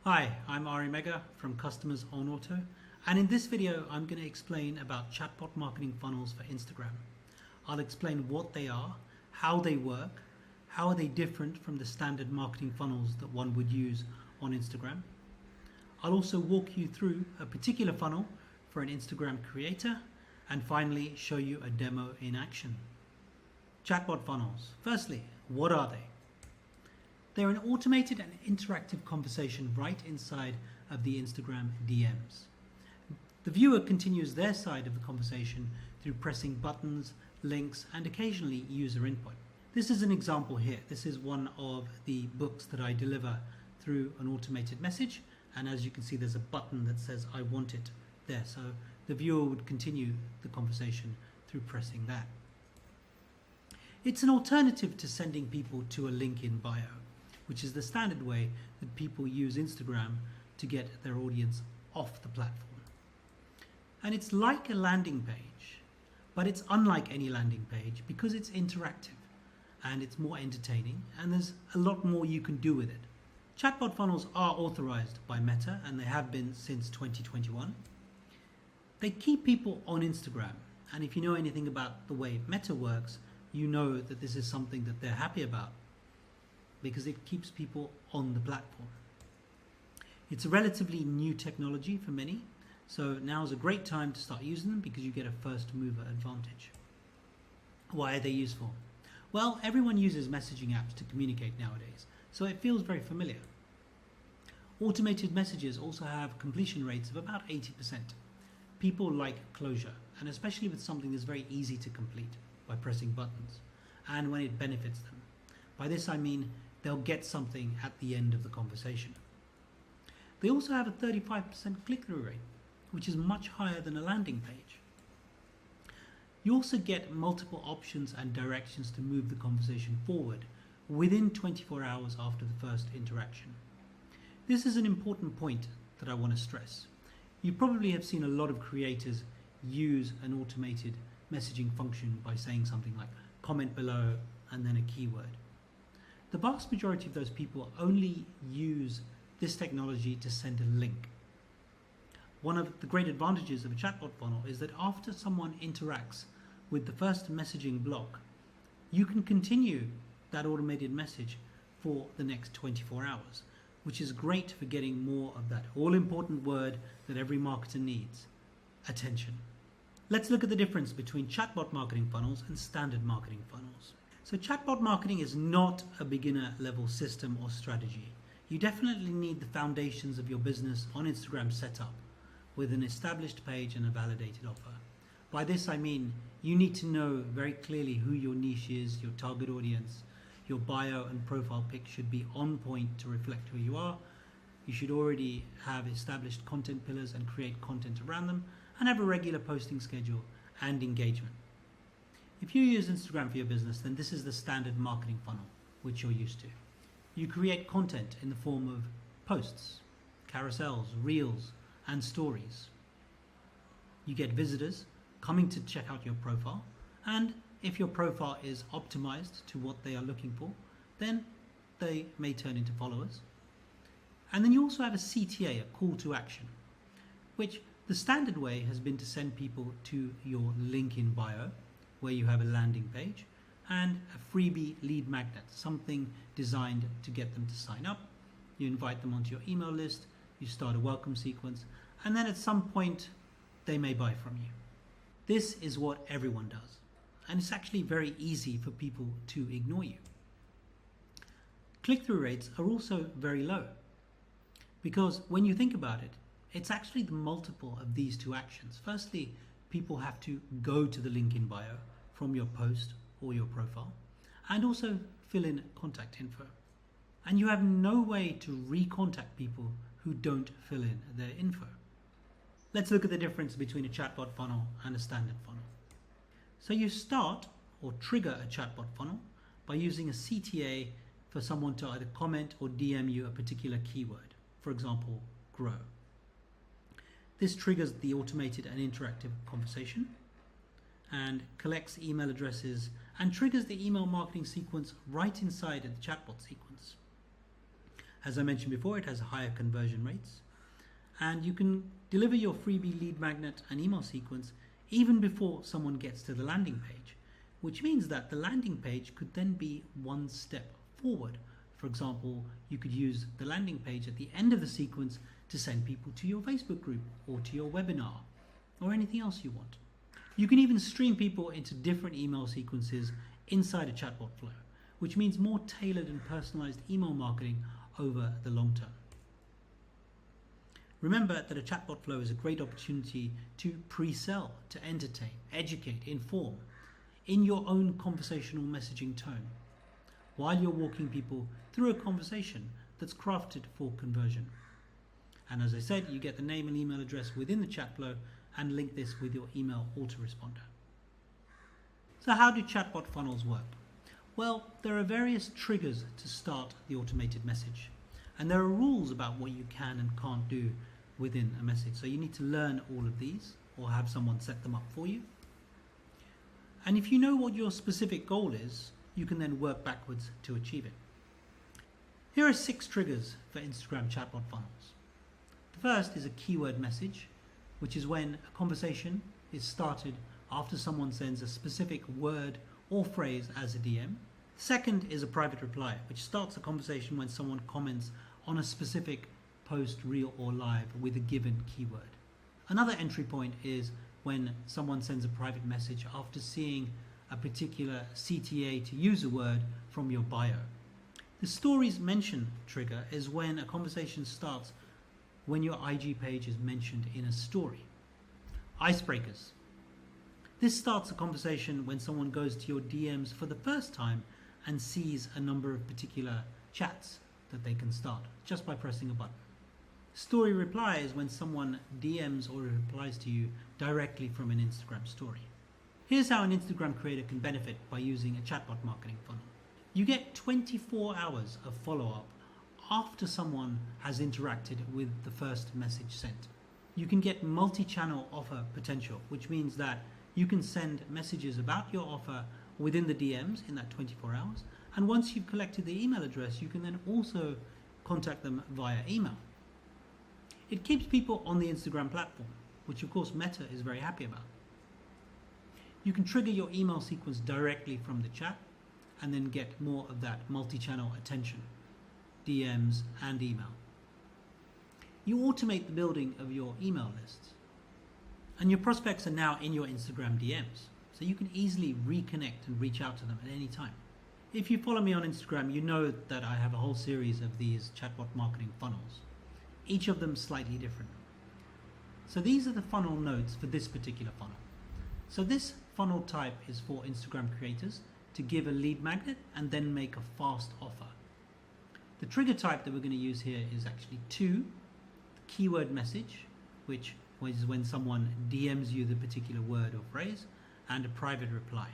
Hi, I'm Ari Mega from Customers on Auto, and in this video I'm going to explain about chatbot marketing funnels for Instagram. I'll explain what they are, how they work, how are they different from the standard marketing funnels that one would use on Instagram. I'll also walk you through a particular funnel for an Instagram creator, and finally show you a demo in action. Chatbot funnels. Firstly, what are they? They're an automated and interactive conversation right inside of the Instagram DMs. The viewer continues their side of the conversation through pressing buttons, links, and occasionally user input. This is an example here. This is one of the books that I deliver through an automated message, and as you can see there's a button that says I want it there, so the viewer would continue the conversation through pressing that. It's an alternative to sending people to a link in bio, which is the standard way that people use Instagram to get their audience off the platform. And it's like a landing page, but it's unlike any landing page because it's interactive and it's more entertaining and there's a lot more you can do with it. Chatbot funnels are authorized by Meta and they have been since 2021. They keep people on Instagram, and if you know anything about the way Meta works, you know that this is something that they're happy about, because it keeps people on the platform. It's a relatively new technology for many, so now is a great time to start using them because you get a first mover advantage. Why are they useful? Well, everyone uses messaging apps to communicate nowadays, so it feels very familiar. Automated messages also have completion rates of about 80%. People like closure, and especially with something that's very easy to complete by pressing buttons, and when it benefits them. By this I mean they'll get something at the end of the conversation. They also have a 35% click-through rate, which is much higher than a landing page. You also get multiple options and directions to move the conversation forward within 24 hours after the first interaction. This is an important point that I want to stress. You probably have seen a lot of creators use an automated messaging function by saying something like comment below and then a keyword. The vast majority of those people only use this technology to send a link. One of the great advantages of a chatbot funnel is that after someone interacts with the first messaging block, you can continue that automated message for the next 24 hours, which is great for getting more of that all-important word that every marketer needs, attention. Let's look at the difference between chatbot marketing funnels and standard marketing funnels. So chatbot marketing is not a beginner level system or strategy. You definitely need the foundations of your business on Instagram set up with an established page and a validated offer. By this I mean you need to know very clearly who your niche is, your target audience. Your bio and profile pic should be on point to reflect who you are. You should already have established content pillars and create content around them, and have a regular posting schedule and engagement. If you use Instagram for your business, then this is the standard marketing funnel, which you're used to. You create content in the form of posts, carousels, reels, and stories. You get visitors coming to check out your profile, and if your profile is optimized to what they are looking for, then they may turn into followers. And then you also have a CTA, a call to action, which the standard way has been to send people to your link in bio, where you have a landing page, and a freebie lead magnet, something designed to get them to sign up. You invite them onto your email list, you start a welcome sequence, and then at some point they may buy from you. This is what everyone does. And it's actually very easy for people to ignore you. Click-through rates are also very low, because when you think about it, it's actually the multiple of these two actions. Firstly, people have to go to the link in bio from your post or your profile, and also fill in contact info. And you have no way to recontact people who don't fill in their info. Let's look at the difference between a chatbot funnel and a standard funnel. So you start or trigger a chatbot funnel by using a CTA for someone to either comment or DM you a particular keyword, for example, grow. This triggers the automated and interactive conversation and collects email addresses and triggers the email marketing sequence right inside of the chatbot sequence. As I mentioned before, it has higher conversion rates, and you can deliver your freebie lead magnet and email sequence even before someone gets to the landing page, which means that the landing page could then be one step forward. For example, you could use the landing page at the end of the sequence to send people to your Facebook group or to your webinar or anything else you want. You can even stream people into different email sequences inside a chatbot flow, which means more tailored and personalized email marketing over the long term. Remember that a chatbot flow is a great opportunity to pre-sell, to entertain, educate, inform in your own conversational messaging tone, while you're walking people through a conversation that's crafted for conversion. And as I said, you get the name and email address within the chat flow and link this with your email autoresponder. So how do chatbot funnels work? Well, there are various triggers to start the automated message. And there are rules about what you can and can't do within a message. So you need to learn all of these or have someone set them up for you. And if you know what your specific goal is, you can then work backwards to achieve it. Here are 6 triggers for Instagram chatbot funnels. The first is a keyword message, which is when a conversation is started after someone sends a specific word or phrase as a DM. Second is a private reply, which starts a conversation when someone comments on a specific post, reel or live with a given keyword. Another entry point is when someone sends a private message after seeing a particular CTA to use a word from your bio. The stories mention trigger is when a conversation starts when your IG page is mentioned in a story. Icebreakers. This starts a conversation when someone goes to your DMs for the first time and sees a number of particular chats that they can start just by pressing a button. Story reply is when someone DMs or replies to you directly from an Instagram story. Here's how an Instagram creator can benefit by using a chatbot marketing funnel. You get 24 hours of follow-up after someone has interacted with the first message sent. You can get multi-channel offer potential, which means that you can send messages about your offer within the DMs in that 24 hours. And once you've collected the email address, you can then also contact them via email. It keeps people on the Instagram platform, which of course Meta is very happy about. You can trigger your email sequence directly from the chat and then get more of that multi-channel attention, DMs and email. You automate the building of your email lists, and your prospects are now in your Instagram DMs, so you can easily reconnect and reach out to them at any time. If you follow me on Instagram, you know that I have a whole series of these chatbot marketing funnels, each of them slightly different. So these are the funnel nodes for this particular funnel. So this funnel type is for Instagram creators to give a lead magnet and then make a fast offer. The trigger type that we're going to use here is actually 2, the keyword message, which is when someone DMs you the particular word or phrase, and a private reply,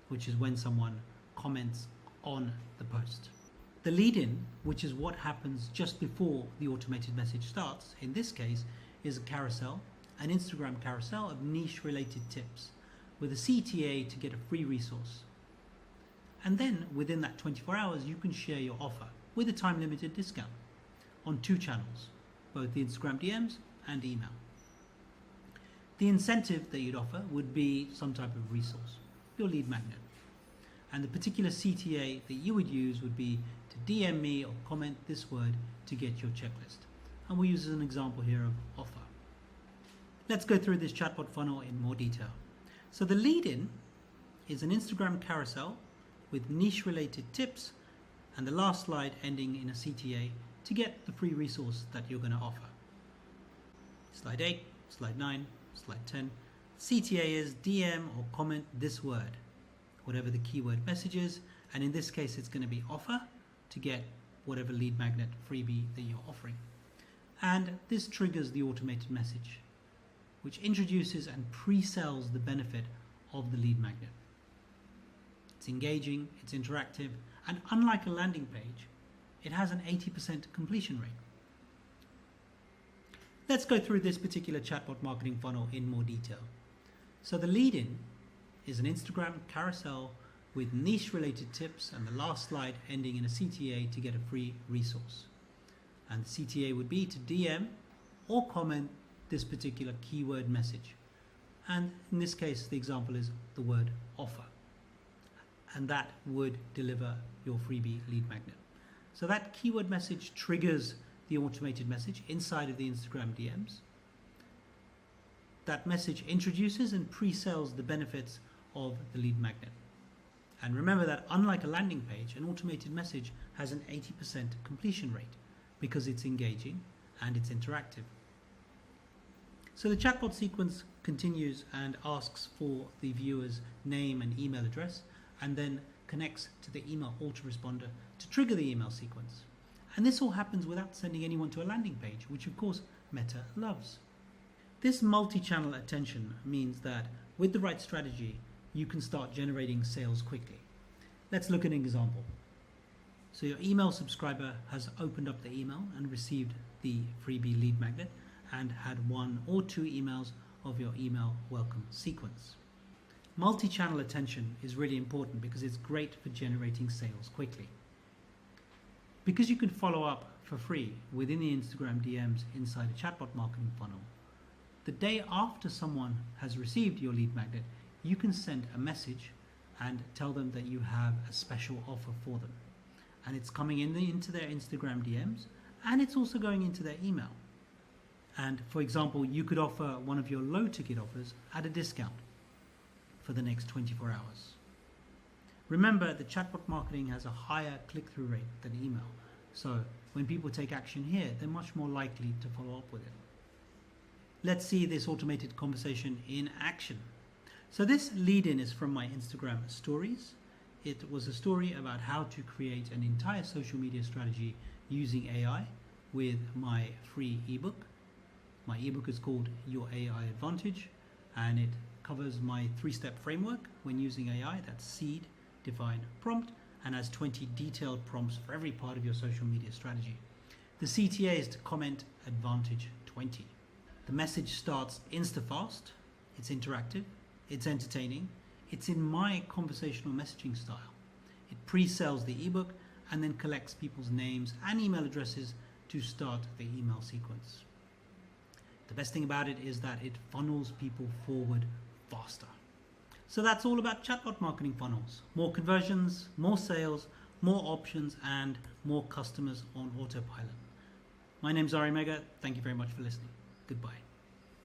which is when someone comments on the post. The lead-in, which is what happens just before the automated message starts, in this case, is a carousel, an Instagram carousel of niche-related tips with a CTA to get a free resource. And then within that 24 hours, you can share your offer with a time-limited discount on 2 channels, both the Instagram DMs and email. The incentive that you'd offer would be some type of resource, your lead magnet. And the particular CTA that you would use would be to DM me or comment this word to get your checklist. And we'll use as an example here of offer. Let's go through this chatbot funnel in more detail. So the lead-in is an Instagram carousel with niche-related tips and the last slide ending in a CTA to get the free resource that you're going to offer. Slide 8, slide 9, slide 10. CTA is DM or comment this word, whatever the keyword message is, and in this case it's going to be offer to get whatever lead magnet freebie that you're offering. And this triggers the automated message, which introduces and pre-sells the benefit of the lead magnet. It's engaging, it's interactive, and unlike a landing page, it has an 80% completion rate. Let's go through this particular chatbot marketing funnel in more detail. So the lead-in is an Instagram carousel with niche-related tips and the last slide ending in a CTA to get a free resource. And the CTA would be to DM or comment this particular keyword message. And in this case, the example is the word offer. And that would deliver your freebie lead magnet. So that keyword message triggers the automated message inside of the Instagram DMs. That message introduces and pre-sells the benefits of the lead magnet. And remember that unlike a landing page, an automated message has an 80% completion rate because it's engaging and it's interactive. So the chatbot sequence continues and asks for the viewer's name and email address, and then connects to the email autoresponder to trigger the email sequence. And this all happens without sending anyone to a landing page, which of course Meta loves. This multi-channel attention means that with the right strategy, you can start generating sales quickly. Let's look at an example. So your email subscriber has opened up the email and received the freebie lead magnet and had 1 or 2 emails of your email welcome sequence. Multi-channel attention is really important because it's great for generating sales quickly. Because you can follow up for free within the Instagram DMs inside a chatbot marketing funnel, the day after someone has received your lead magnet, you can send a message and tell them that you have a special offer for them. And it's coming into their Instagram DMs, and it's also going into their email. And for example, you could offer one of your low ticket offers at a discount for the next 24 hours. Remember that chatbot marketing has a higher click-through rate than email. So when people take action here, they're much more likely to follow up with it. Let's see this automated conversation in action. So this lead-in is from my Instagram stories. It was a story about how to create an entire social media strategy using AI with my free ebook. My ebook is called Your AI Advantage, and it covers my 3-step framework when using AI. That's seed, define, prompt, and has 20 detailed prompts for every part of your social media strategy. The CTA is to comment advantage 20. The message starts insta-fast, it's interactive, it's entertaining, it's in my conversational messaging style. It pre-sells the ebook and then collects people's names and email addresses to start the email sequence. The best thing about it is that it funnels people forward faster. So that's all about chatbot marketing funnels. More conversions, more sales, more options, and more customers on autopilot. My name's Ari Mega. Thank you very much for listening. Goodbye.